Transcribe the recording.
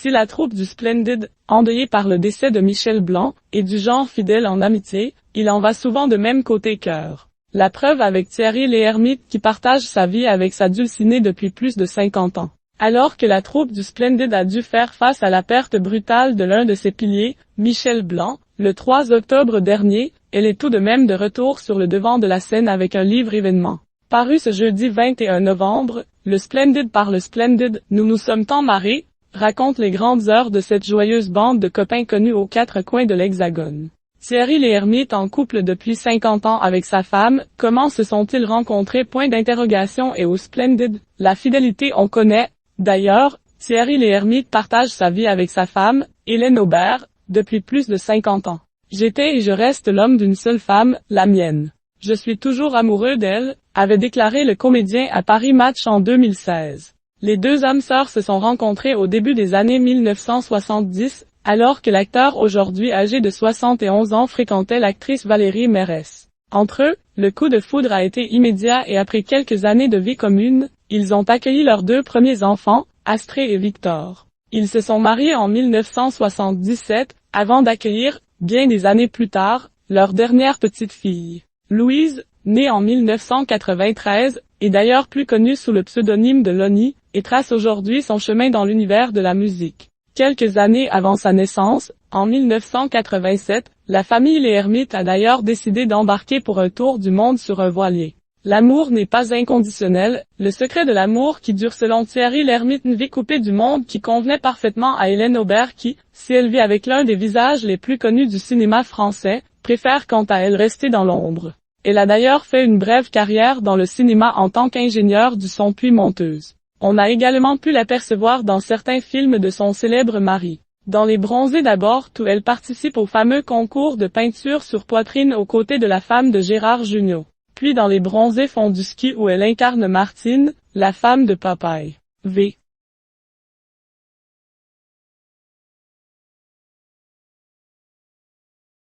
Si la troupe du Splendid, endeuillée par le décès de Michel Blanc, est du genre fidèle en amitié, il en va souvent de même côté cœur. La preuve avec Thierry Lhermitte qui partage sa vie avec sa dulcinée depuis plus de 50 ans. Alors que la troupe du Splendid a dû faire face à la perte brutale de l'un de ses piliers, Michel Blanc, le 3 octobre dernier, elle est tout de même de retour sur le devant de la scène avec un livre événement. Paru ce jeudi 21 novembre, Le Splendid par le Splendid, nous nous sommes tant marrés, raconte les grandes heures de cette joyeuse bande de copains connus aux quatre coins de l'Hexagone. Thierry Lhermitte en couple depuis 50 ans avec sa femme, comment se sont-ils rencontrés? Point d'interrogation. Et au Splendid, la fidélité on connaît. D'ailleurs, Thierry Lhermitte partage sa vie avec sa femme, Hélène Aubert, depuis plus de 50 ans. J'étais et je reste l'homme d'une seule femme, la mienne. Je suis toujours amoureux d'elle, avait déclaré le comédien à Paris Match en 2016. Les deux âmes sœurs se sont rencontrées au début des années 1970, alors que l'acteur aujourd'hui âgé de 71 ans fréquentait l'actrice Valérie Mérès. Entre eux, le coup de foudre a été immédiat et après quelques années de vie commune, ils ont accueilli leurs deux premiers enfants, Astrée et Victor. Ils se sont mariés en 1977, avant d'accueillir, bien des années plus tard, leur dernière petite fille. Louise, née en 1993, est d'ailleurs plus connue sous le pseudonyme de Lonnie, et trace aujourd'hui son chemin dans l'univers de la musique. Quelques années avant sa naissance, en 1987, la famille Lhermitte a d'ailleurs décidé d'embarquer pour un tour du monde sur un voilier. L'amour n'est pas inconditionnel, le secret de l'amour qui dure selon Thierry Lhermitte, une vie coupée du monde qui convenait parfaitement à Hélène Aubert qui, si elle vit avec l'un des visages les plus connus du cinéma français, préfère quant à elle rester dans l'ombre. Elle a d'ailleurs fait une brève carrière dans le cinéma en tant qu'ingénieure du son puis monteuse. On a également pu l'apercevoir dans certains films de son célèbre mari. Dans Les Bronzés d'abord où elle participe au fameux concours de peinture sur poitrine aux côtés de la femme de Gérard Jugnot. Puis dans Les Bronzés font du ski où elle incarne Martine, la femme de Popeye. V.